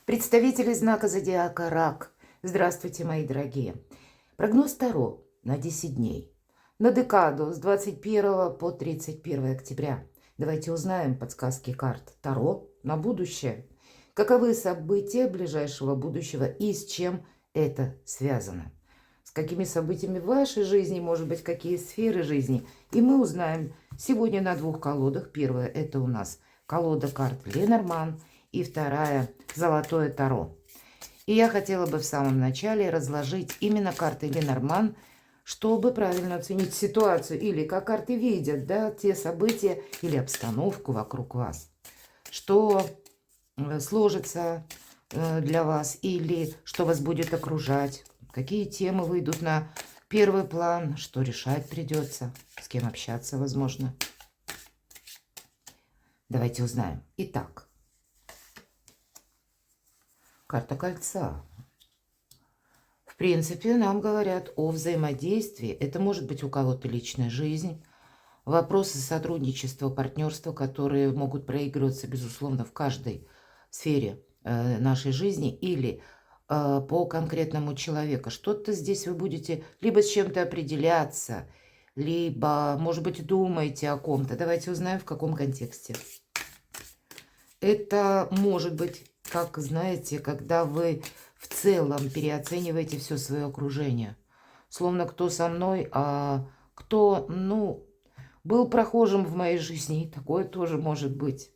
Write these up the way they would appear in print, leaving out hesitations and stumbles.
Представители знака зодиака Рак. Здравствуйте, мои дорогие. Прогноз Таро на 10 дней. На декаду с 21 по 31 октября. Давайте узнаем подсказки карт Таро на будущее. Каковы события ближайшего будущего и с чем это связано? С какими событиями в вашей жизни, может быть, какие сферы жизни. И мы узнаем сегодня на двух колодах. Первая – это у нас колода карт Ленорман. И вторая – Золотое Таро. И я хотела бы в самом начале разложить именно карты Ленорман, чтобы правильно оценить ситуацию. Или как карты видят, да, те события или обстановку вокруг вас. Что сложится для вас или что вас будет окружать. Какие темы выйдут на первый план, что решать придется, с кем общаться возможно. Давайте узнаем. Итак. Карта Кольца. В принципе, нам говорят о взаимодействии. Это может быть у кого-то личная жизнь, вопросы сотрудничества, партнерства, которые могут проигрываться, безусловно, в каждой сфере нашей жизни или по конкретному человеку. Что-то здесь вы будете либо с чем-то определяться, либо, может быть, думаете о ком-то. Давайте узнаем, в каком контексте. Это может быть, как знаете, когда вы в целом переоцениваете все свое окружение. Словно кто со мной, а кто, был прохожим в моей жизни. И такое тоже может быть.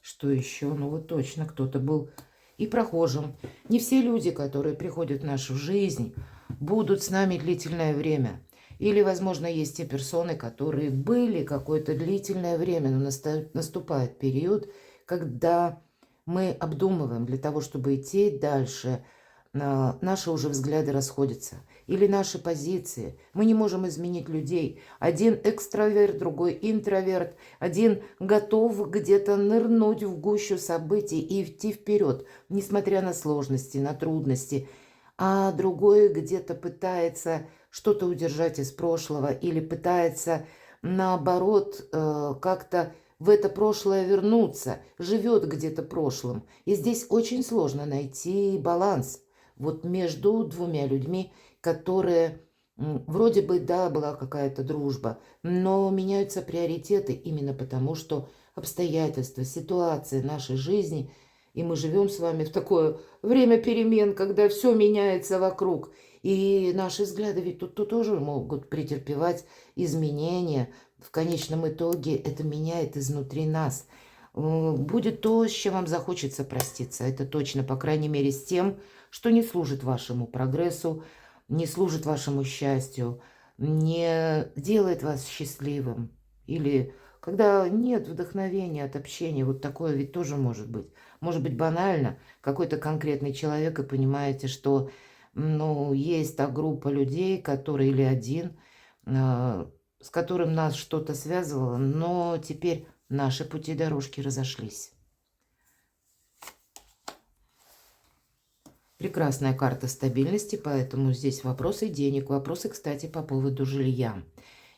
Что еще? Ну вот точно, кто-то был и прохожим. Не все люди, которые приходят в нашу жизнь, будут с нами длительное время. Или, возможно, есть те персоны, которые были какое-то длительное время, но наступает период, когда мы обдумываем для того, чтобы идти дальше, наши уже взгляды расходятся. Или наши позиции. Мы не можем изменить людей. Один экстраверт, другой интроверт. Один готов где-то нырнуть в гущу событий и идти вперед, несмотря на сложности, на трудности. А другой где-то пытается что-то удержать из прошлого или пытается, наоборот, как-то в это прошлое вернуться, живет где-то прошлым. И здесь очень сложно найти баланс вот между двумя людьми, которые вроде бы, да, была какая-то дружба, но меняются приоритеты именно потому, что обстоятельства, ситуации нашей жизни, и мы живем с вами в такое время перемен, когда все меняется вокруг. И наши взгляды ведь тут тоже могут претерпевать изменения. В конечном итоге это меняет изнутри нас. Будет то, с чем вам захочется проститься. Это точно, по крайней мере, с тем, что не служит вашему прогрессу, не служит вашему счастью, не делает вас счастливым. Или когда нет вдохновения от общения, вот такое ведь тоже может быть. Может быть банально, какой-то конкретный человек, и понимаете, что есть та группа людей, которые или один, с которым нас что-то связывало, но теперь наши пути дорожки разошлись. Прекрасная карта стабильности, поэтому здесь вопросы денег, вопросы, кстати, по поводу жилья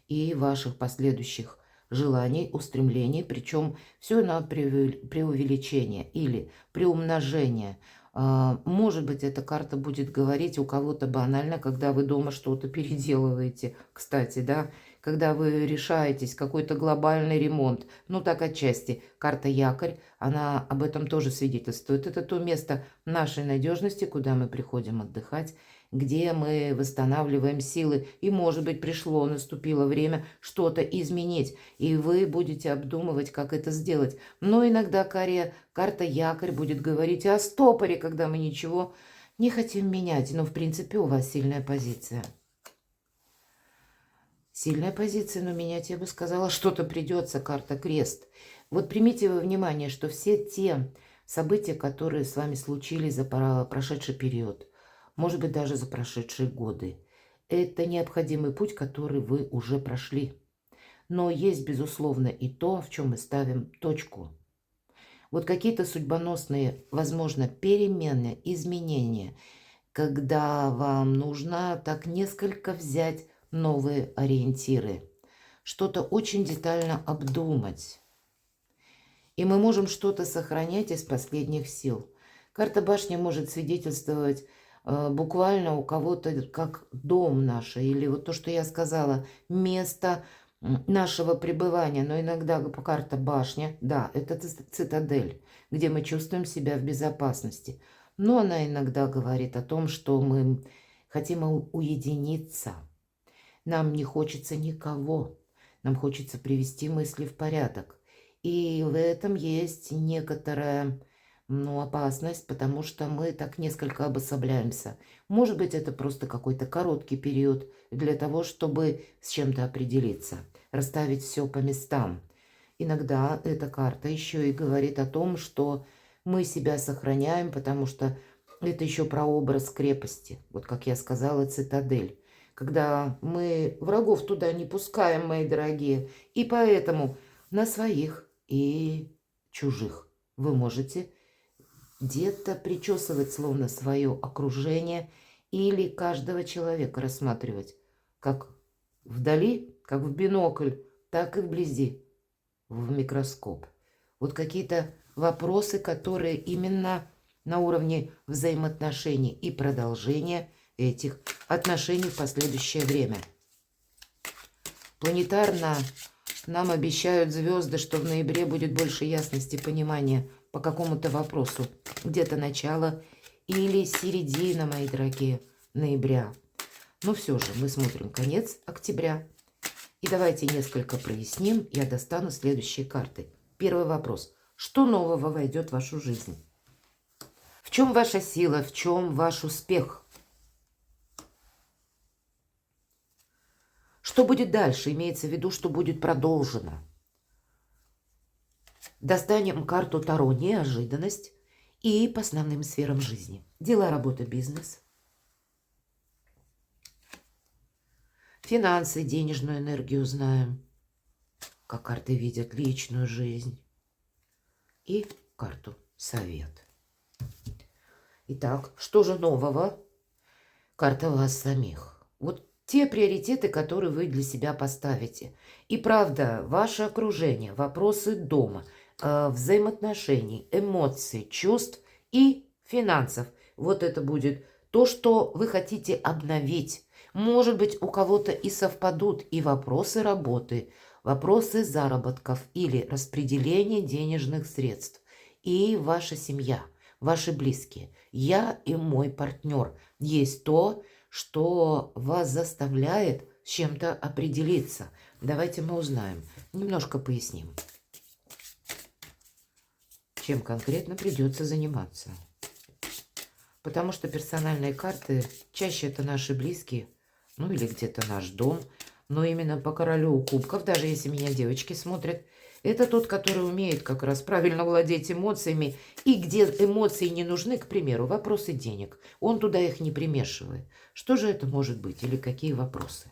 и ваших последующих желаний, устремлений, причем все на преувеличение или приумножение. Может быть, эта карта будет говорить у кого-то банально, когда вы дома что-то переделываете, кстати, да, когда вы решаетесь, какой-то глобальный ремонт, ну так отчасти. Карта Якорь, она об этом тоже свидетельствует. Это то место нашей надежности, куда мы приходим отдыхать, где мы восстанавливаем силы. И, может быть, наступило время что-то изменить, и вы будете обдумывать, как это сделать. Но иногда карта Якорь будет говорить о стопоре, когда мы ничего не хотим менять. Но, в принципе, у вас сильная позиция. Сильная позиция, но менять, я бы сказала, что-то придется, карта Крест. Вот примите во внимание, что все те события, которые с вами случились за прошедший период, может быть, даже за прошедшие годы, это необходимый путь, который вы уже прошли. Но есть, безусловно, и то, в чем мы ставим точку. Вот какие-то судьбоносные, возможно, перемены, изменения, когда вам нужно так несколько взять новые ориентиры, что-то очень детально обдумать. И мы можем что-то сохранять из последних сил. Карта башни может свидетельствовать буквально у кого-то как дом наш, или вот то, что я сказала, место нашего пребывания. Но иногда карта башня, да, это цитадель, где мы чувствуем себя в безопасности. Но она иногда говорит о том, что мы хотим уединиться. Нам не хочется никого. Нам хочется привести мысли в порядок. И в этом есть некоторая опасность, потому что мы так несколько обособляемся. Может быть, это просто какой-то короткий период для того, чтобы с чем-то определиться, расставить все по местам. Иногда эта карта еще и говорит о том, что мы себя сохраняем, потому что это еще про образ крепости. Вот как я сказала, цитадель. Когда мы врагов туда не пускаем, мои дорогие, и поэтому на своих и чужих вы можете где-то причесывать словно свое окружение или каждого человека рассматривать как вдали, как в бинокль, так и вблизи, в микроскоп. Вот какие-то вопросы, которые именно на уровне взаимоотношений и продолжения этих отношений в последующее время. Планетарно нам обещают звезды, что в ноябре будет больше ясности, понимания по какому-то вопросу. Где-то начало или середина, мои дорогие, ноября. Но все же мы смотрим конец октября. И давайте несколько проясним. Я достану следующие карты. Первый вопрос. Что нового войдет в вашу жизнь? В чем ваша сила? В чем ваш успех? Что будет дальше? Имеется в виду, что будет продолжено. Достанем карту Таро «Неожиданность» и по основным сферам жизни. Дела, работа, бизнес. Финансы, денежную энергию знаем. Как карты видят личную жизнь. И карту «Совет». Итак, что же нового? Карта вас самих. Вот те приоритеты, которые вы для себя поставите. И правда, ваше окружение, вопросы дома, взаимоотношений, эмоций, чувств и финансов. Вот это будет то, что вы хотите обновить. Может быть, у кого-то и совпадут и вопросы работы, вопросы заработков или распределения денежных средств. И ваша семья, ваши близкие. Я и мой партнер. Есть то, что вас заставляет с чем-то определиться. Давайте мы узнаем. Немножко поясним. Чем конкретно придется заниматься. Потому что персональные карты чаще это наши близкие, ну или где-то наш дом. Но именно по королю кубков, даже если меня девочки смотрят, это тот, который умеет как раз правильно владеть эмоциями. И где эмоции не нужны, к примеру, вопросы денег. Он туда их не примешивает. Что же это может быть? Или какие вопросы?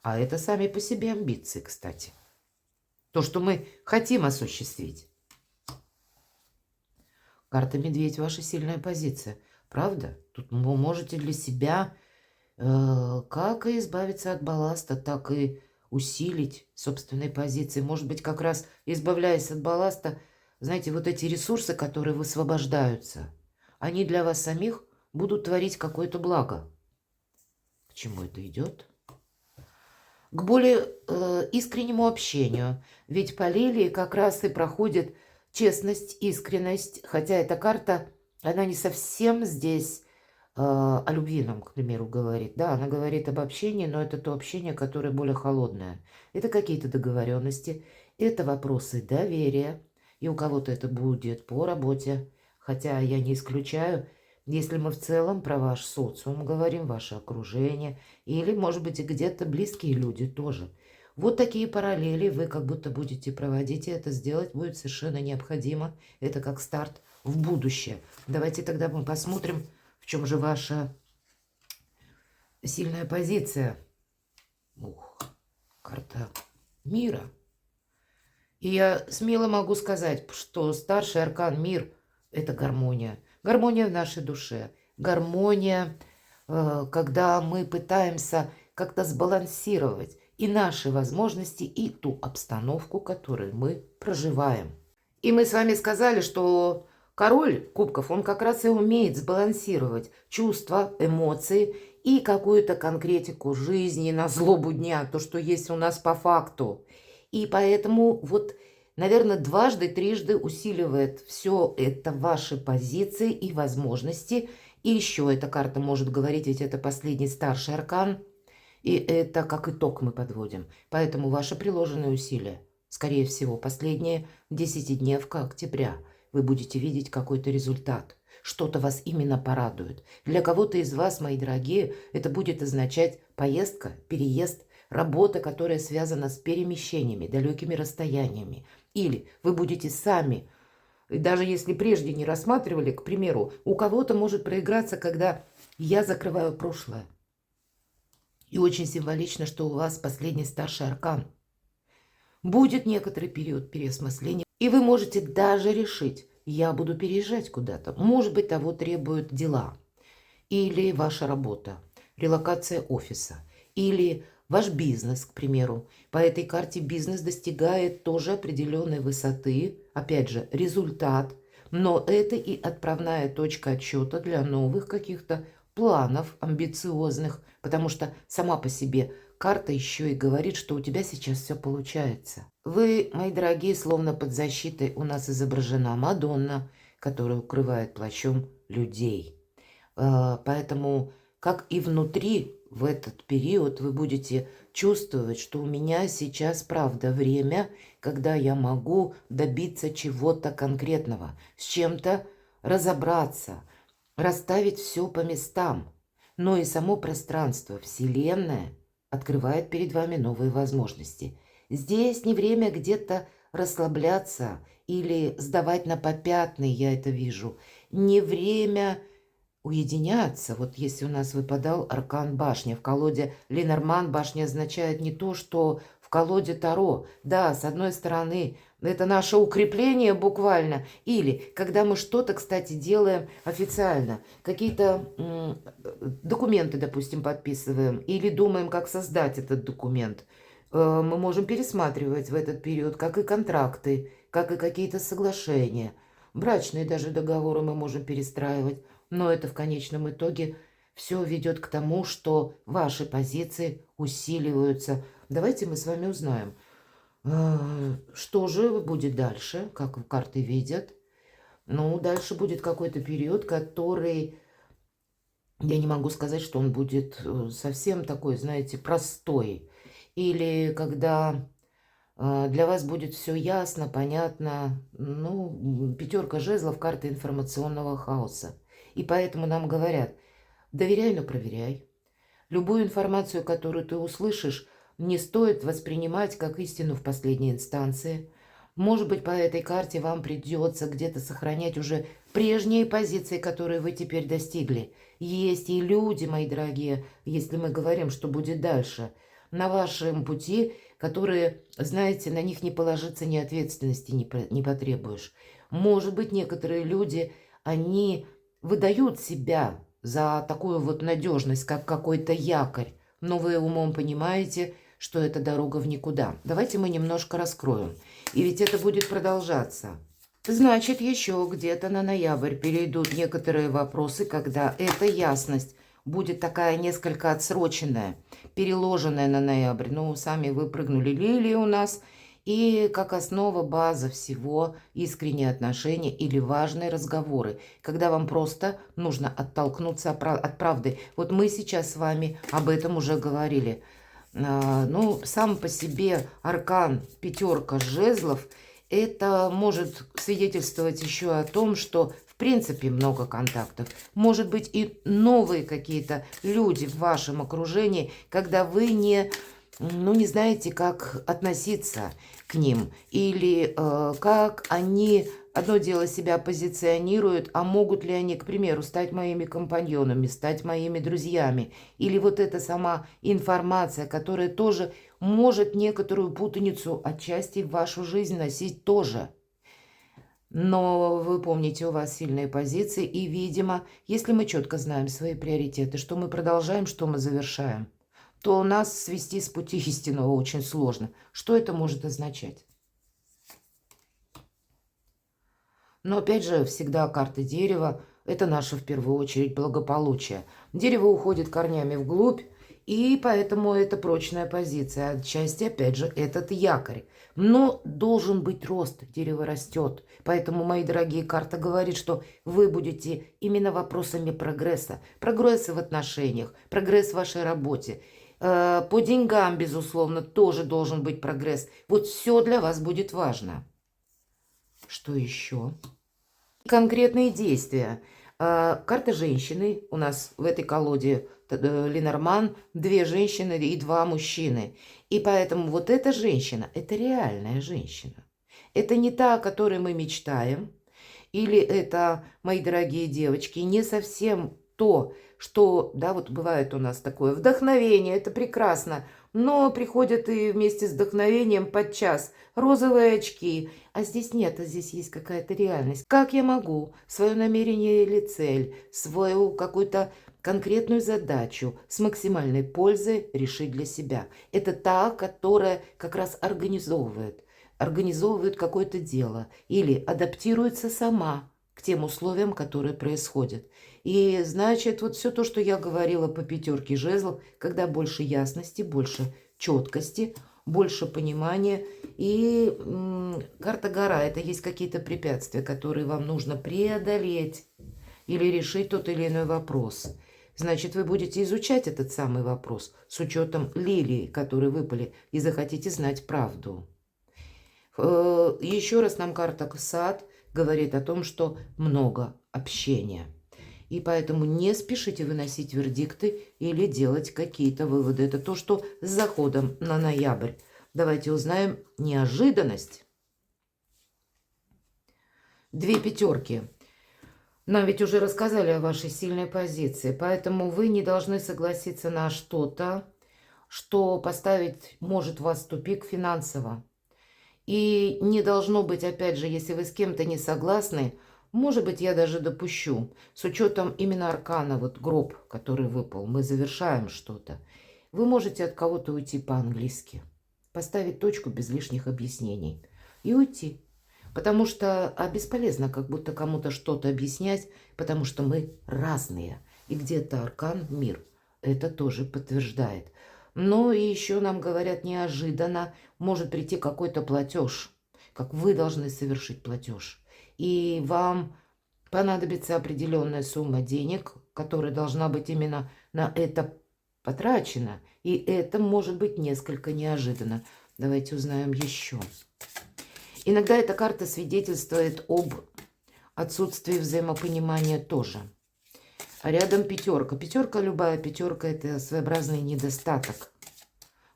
А это сами по себе амбиции, кстати. То, что мы хотим осуществить. Карта «Медведь» – ваша сильная позиция. Правда? Тут вы можете для себя как и избавиться от балласта, так и усилить собственные позиции. Может быть, как раз избавляясь от балласта, знаете, вот эти ресурсы, которые высвобождаются, они для вас самих будут творить какое-то благо. К чему это идет? К более искреннему общению. Ведь по лилии как раз и проходит честность, искренность. Хотя эта карта, она не совсем здесь о любви нам, к примеру, говорит. Да, она говорит об общении, но это то общение, которое более холодное. Это какие-то договоренности, это вопросы доверия. И у кого-то это будет по работе. Хотя я не исключаю, если мы в целом про ваш социум говорим, ваше окружение, или, может быть, и где-то близкие люди тоже. Вот такие параллели вы как будто будете проводить, и это сделать будет совершенно необходимо. Это как старт в будущее. Давайте тогда мы посмотрим, в чем же ваша сильная позиция. Ух, карта мира. И я смело могу сказать, что старший аркан мир – это гармония. Гармония в нашей душе. Гармония, когда мы пытаемся как-то сбалансировать и наши возможности, и ту обстановку, которую мы проживаем. И мы с вами сказали, что король кубков, он как раз и умеет сбалансировать чувства, эмоции и какую-то конкретику жизни на злобу дня, то, что есть у нас по факту. И поэтому вот, наверное, дважды, трижды усиливает все это ваши позиции и возможности. И еще эта карта может говорить, ведь это последний старший аркан, и это как итог мы подводим. Поэтому ваши приложенные усилия, скорее всего, последние 10-дневка октября, вы будете видеть какой-то результат. Что-то вас именно порадует. Для кого-то из вас, мои дорогие, это будет означать поездка, переезд, работа, которая связана с перемещениями, далекими расстояниями. Или вы будете сами, даже если прежде не рассматривали, к примеру, у кого-то может проиграться, когда я закрываю прошлое. И очень символично, что у вас последний старший аркан. Будет некоторый период переосмысления, и вы можете даже решить, я буду переезжать куда-то. Может быть, того требуют дела, или ваша работа, релокация офиса, или ваш бизнес, к примеру. По этой карте бизнес достигает тоже определенной высоты, опять же, результат, но это и отправная точка отсчета для новых каких-то планов амбициозных, потому что сама по себе карта еще и говорит, что у тебя сейчас все получается. Вы, мои дорогие, словно под защитой у нас изображена Мадонна, которая укрывает плащом людей. Поэтому, как и внутри в этот период, вы будете чувствовать, что у меня сейчас, правда, время, когда я могу добиться чего-то конкретного, с чем-то разобраться, расставить все по местам. Но и само пространство, Вселенная, открывает перед вами новые возможности. Здесь не время где-то расслабляться или сдавать на попятный, я это вижу. Не время уединяться. Вот если у нас выпадал аркан башня в колоде Ленорман, башня означает не то, что в колоде Таро. Да, с одной стороны, это наше укрепление буквально. Или когда мы что-то, кстати, делаем официально, какие-то документы, допустим, подписываем, или думаем, как создать этот документ, мы можем пересматривать в этот период, как и контракты, как и какие-то соглашения. Брачные даже договоры мы можем перестраивать. Но это в конечном итоге все ведет к тому, что ваши позиции усиливаются. Давайте мы с вами узнаем, что же будет дальше, как карты видят. Ну, дальше будет какой-то период, который, я не могу сказать, что он будет совсем такой, знаете, простой. Или когда для вас будет все ясно, понятно. Ну, пятерка жезлов, карта информационного хаоса. И поэтому нам говорят, доверяй, но проверяй. Любую информацию, которую ты услышишь, не стоит воспринимать как истину в последней инстанции. Может быть, по этой карте вам придется где-то сохранять уже прежние позиции, которые вы теперь достигли. Есть и люди, мои дорогие, если мы говорим, что будет дальше, на вашем пути, которые, знаете, на них не положиться ни ответственности не потребуешь. Может быть, некоторые люди, они выдают себя за такую вот надежность, как какой-то якорь, но вы умом понимаете, что это дорога в никуда. Давайте мы немножко раскроем. И ведь это будет продолжаться. Значит, еще где-то на ноябрь перейдут некоторые вопросы, когда эта ясность будет такая несколько отсроченная, переложенная на ноябрь. Ну, сами выпрыгнули лилии у нас. И как основа, база всего искренние отношения или важные разговоры, когда вам просто нужно оттолкнуться от правды. Вот мы сейчас с вами об этом уже говорили. Ну, сам по себе аркан пятерка жезлов, это может свидетельствовать еще о том, что в принципе много контактов. Может быть и новые какие-то люди в вашем окружении, когда вы не знаете, как относиться к ним. Или как они, одно дело, себя позиционируют, а могут ли они, к примеру, стать моими компаньонами, стать моими друзьями. Или вот эта сама информация, которая тоже может некоторую путаницу отчасти в вашу жизнь носить тоже. Но вы помните, у вас сильные позиции, и, видимо, если мы четко знаем свои приоритеты, что мы продолжаем, что мы завершаем, то нас свести с пути истинного очень сложно. Что это может означать? Но опять же, всегда карты дерева– это наше в первую очередь благополучие. Дерево уходит корнями вглубь, и поэтому это прочная позиция. Отчасти, опять же, этот якорь. Но должен быть рост, дерево растет. Поэтому, мои дорогие, карта говорит, что вы будете именно вопросами прогресса. Прогресса в отношениях, прогресс в вашей работе. По деньгам, безусловно, тоже должен быть прогресс. Вот все для вас будет важно. Что еще? Конкретные действия. Карта женщины. У нас в этой колоде Ленорман 2 женщины и 2 мужчины. И поэтому вот эта женщина, это реальная женщина. Это не та, о которой мы мечтаем. Или это, мои дорогие девочки, не совсем то, что, да, вот бывает у нас такое вдохновение, это прекрасно, но приходят и вместе с вдохновением подчас розовые очки, а здесь нет, а здесь есть какая-то реальность. Как я могу свое намерение или цель, свою какую-то конкретную задачу с максимальной пользой решить для себя? Это та, которая как раз организовывает какое-то дело или адаптируется сама к тем условиям, которые происходят. И значит, вот все то, что я говорила по 5 жезлов, когда больше ясности, больше четкости, больше понимания. И карта гора, это есть какие-то препятствия, которые вам нужно преодолеть или решить тот или иной вопрос. Значит, вы будете изучать этот самый вопрос с учетом лилий, которые выпали, и захотите знать правду. Еще раз нам карта сад говорит о том, что много общения. И поэтому не спешите выносить вердикты или делать какие-то выводы. Это то, что с заходом на ноябрь. Давайте узнаем неожиданность. 2 пятерки. Нам ведь уже рассказали о вашей сильной позиции, поэтому вы не должны согласиться на что-то, что поставить может вас в тупик финансово. И не должно быть, опять же, если вы с кем-то не согласны, может быть, я даже допущу, с учетом именно аркана, вот гроб, который выпал, мы завершаем что-то. Вы можете от кого-то уйти по-английски, поставить точку без лишних объяснений и уйти. Потому что бесполезно как будто кому-то что-то объяснять, потому что мы разные. И где-то аркан, мир, это тоже подтверждает. Но и еще нам говорят, неожиданно может прийти какой-то платеж, как вы должны совершить платеж. И вам понадобится определенная сумма денег, которая должна быть именно на это потрачена. И это может быть несколько неожиданно. Давайте узнаем еще. Иногда эта карта свидетельствует об отсутствии взаимопонимания тоже. А рядом 5. Пятерка, любая 5, это своеобразный недостаток.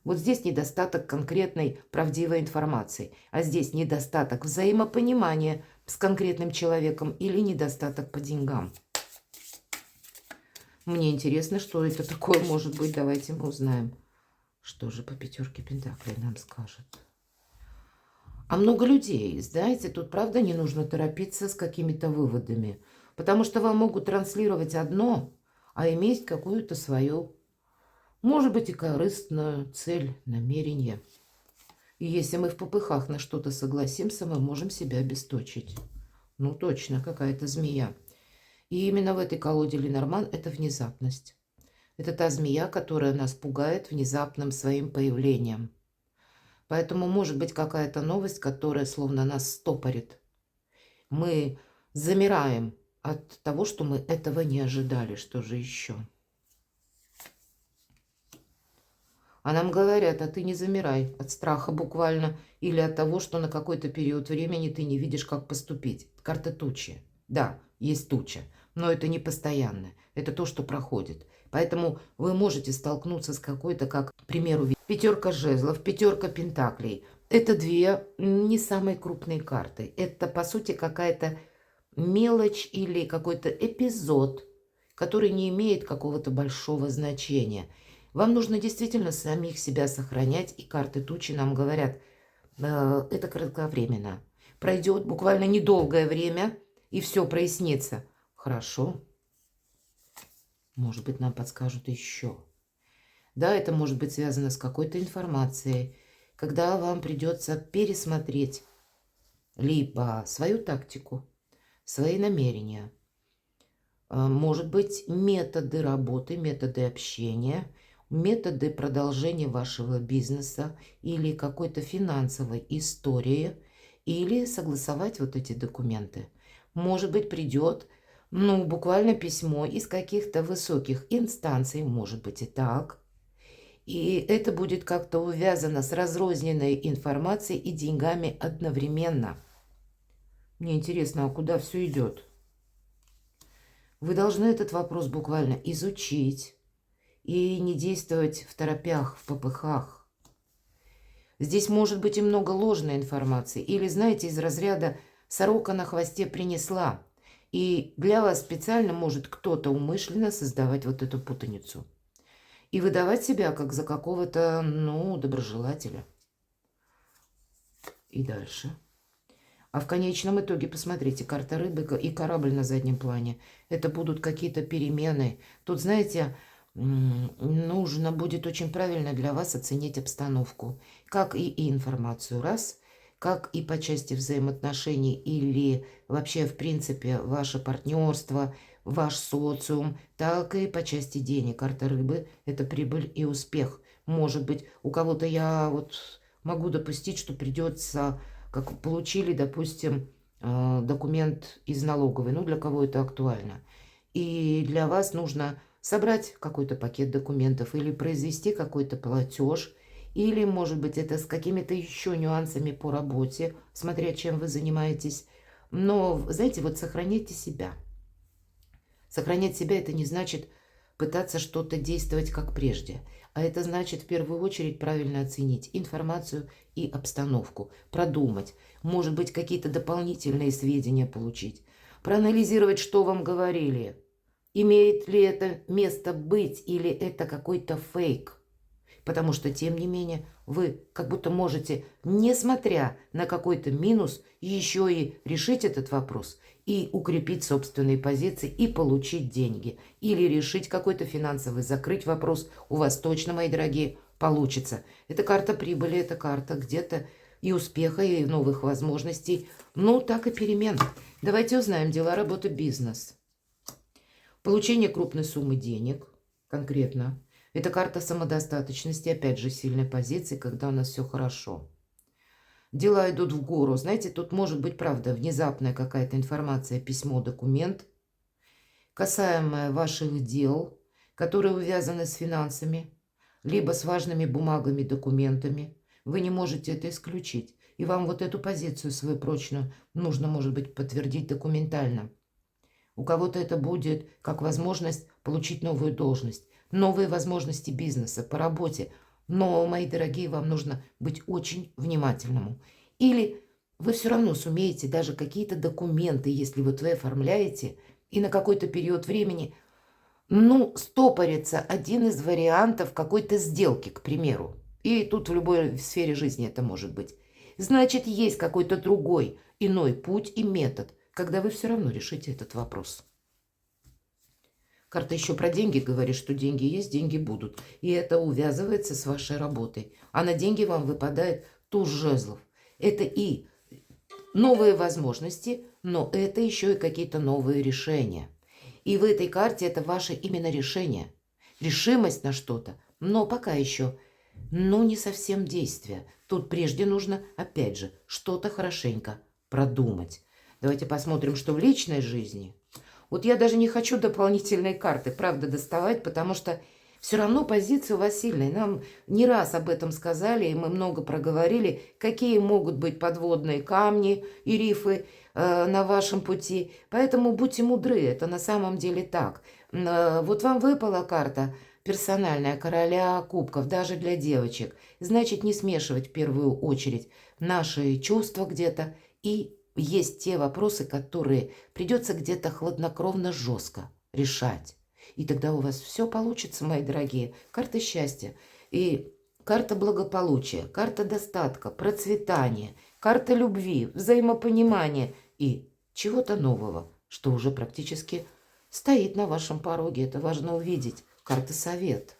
Вот здесь недостаток конкретной правдивой информации, а здесь недостаток взаимопонимания с конкретным человеком или недостаток по деньгам. Мне интересно, что это такое может быть. Давайте мы узнаем. Что же по 5 пентаклей нам скажет? А много людей, знаете, тут правда не нужно торопиться с какими-то выводами, потому что вам могут транслировать одно, а иметь какую-то свою, может быть, и корыстную цель, намерение. И если мы в попыхах на что-то согласимся, мы можем себя обесточить. Ну, точно, какая-то змея. И именно в этой колоде Ленорман это внезапность. Это та змея, которая нас пугает внезапным своим появлением. Поэтому может быть какая-то новость, которая словно нас стопорит. Мы замираем от того, что мы этого не ожидали. Что же еще? А нам говорят, а ты не замирай от страха буквально или от того, что на какой-то период времени ты не видишь, как поступить. Карта тучи. Да, есть туча, но это не постоянно. Это то, что проходит. Поэтому вы можете столкнуться с какой-то, как, к примеру, 5 жезлов, 5 пентаклей. Это 2 не самые крупные карты. Это, по сути, какая-то мелочь или какой-то эпизод, который не имеет какого-то большого значения. Вам нужно действительно самих себя сохранять, и карты тучи нам говорят, это кратковременно. Пройдет буквально недолгое время, и все прояснится. Хорошо. Может быть, нам подскажут еще. Да, это может быть связано с какой-то информацией, когда вам придется пересмотреть либо свою тактику, свои намерения. Может быть, методы работы, методы общения, методы продолжения вашего бизнеса или какой-то финансовой истории, или согласовать вот эти документы. Может быть, придет, ну, буквально письмо из каких-то высоких инстанций, может быть и так. И это будет как-то увязано с разрозненной информацией и деньгами одновременно. Мне интересно, а куда все идет? Вы должны этот вопрос буквально изучить и не действовать в торопях, в попыхах. Здесь может быть и много ложной информации. Или, знаете, из разряда «сорока на хвосте принесла». И для вас специально может кто-то умышленно создавать вот эту путаницу. И выдавать себя как за какого-то, ну, доброжелателя. И дальше. А в конечном итоге, посмотрите, карта рыбы и корабль на заднем плане. Это будут какие-то перемены. Тут, знаете, нужно будет очень правильно для вас оценить обстановку. Как и информацию, раз. Как и по части взаимоотношений или вообще, в принципе, ваше партнерство, ваш социум, так и по части денег. Карта рыбы – это прибыль и успех. Может быть, у кого-то я вот могу допустить, что придется, как получили, допустим, документ из налоговой. Ну, для кого это актуально. И для вас нужно собрать какой-то пакет документов или произвести какой-то платеж. Или, может быть, это с какими-то еще нюансами по работе, смотря чем вы занимаетесь. Но, знаете, вот сохраняйте себя. Сохранять себя – это не значит пытаться что-то действовать как прежде. А это значит в первую очередь правильно оценить информацию и обстановку, продумать, может быть, какие-то дополнительные сведения получить, проанализировать, что вам говорили, имеет ли это место быть или это какой-то фейк. Потому что, тем не менее, вы как будто можете, несмотря на какой-то минус, еще и решить этот вопрос и укрепить собственные позиции и получить деньги. Или решить какой-то финансовый, закрыть вопрос. У вас точно, мои дорогие, получится. Это карта прибыли, это карта где-то и успеха, и новых возможностей. Ну, так и перемен. Давайте узнаем дела, работа, бизнес. Получение крупной суммы денег, конкретно. Это карта самодостаточности, опять же, сильной позиции, когда у нас все хорошо. Дела идут в гору. Знаете, тут может быть, правда, внезапная какая-то информация, письмо, документ, касаемое ваших дел, которые увязаны с финансами, либо с важными бумагами, документами. Вы не можете это исключить. И вам вот эту позицию свою прочную нужно, может быть, подтвердить документально. У кого-то это будет как возможность получить новую должность, новые возможности бизнеса, по работе. Но, мои дорогие, вам нужно быть очень внимательному. Или вы все равно сумеете даже какие-то документы, если вот вы оформляете, и на какой-то период времени, ну, стопорится один из вариантов какой-то сделки, к примеру. И тут в любой сфере жизни это может быть. Значит, есть какой-то другой, иной путь и метод, когда вы все равно решите этот вопрос. Карта еще про деньги говорит, что деньги есть, деньги будут. И это увязывается с вашей работой. А на деньги вам выпадает туз жезлов. Это и новые возможности, но это еще и какие-то новые решения. И в этой карте это ваше именно решение. Решимость на что-то, но пока еще, ну, не совсем действие. Тут прежде нужно, опять же, что-то хорошенько продумать. Давайте посмотрим, что в личной жизни. Вот я даже не хочу дополнительные карты, правда, доставать, потому что все равно позиция у вас сильная. Нам не раз об этом сказали, и мы много проговорили, какие могут быть подводные камни и рифы на вашем пути. Поэтому будьте мудры, это на самом деле так. Вот вам выпала карта персональная короля кубков, даже для девочек. Значит, не смешивать в первую очередь наши чувства где-то и есть те вопросы, которые придется где-то хладнокровно, жестко решать. И тогда у вас все получится, мои дорогие. Карта счастья и карта благополучия, карта достатка, процветания, карта любви, взаимопонимания и чего-то нового, что уже практически стоит на вашем пороге. Это важно увидеть. Карта совет.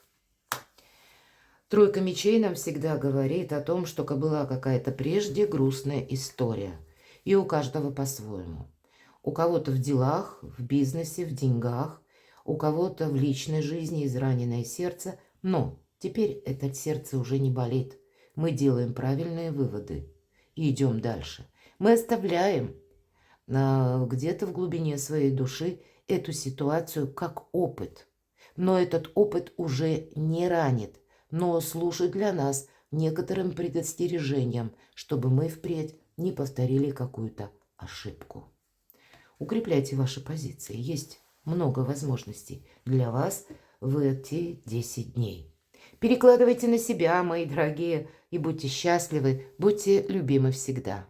Тройка мечей нам всегда говорит о том, что была какая-то прежде грустная история. И у каждого по-своему. У кого-то в делах, в бизнесе, в деньгах, у кого-то в личной жизни израненное сердце. Но теперь это сердце уже не болит. Мы делаем правильные выводы и идем дальше. Мы оставляем где-то в глубине своей души эту ситуацию как опыт. Но этот опыт уже не ранит, но служит для нас некоторым предостережением, чтобы мы впредь не повторили какую-то ошибку. Укрепляйте ваши позиции. Есть много возможностей для вас в эти 10 дней. Перекладывайте на себя, мои дорогие, и будьте счастливы, будьте любимы всегда.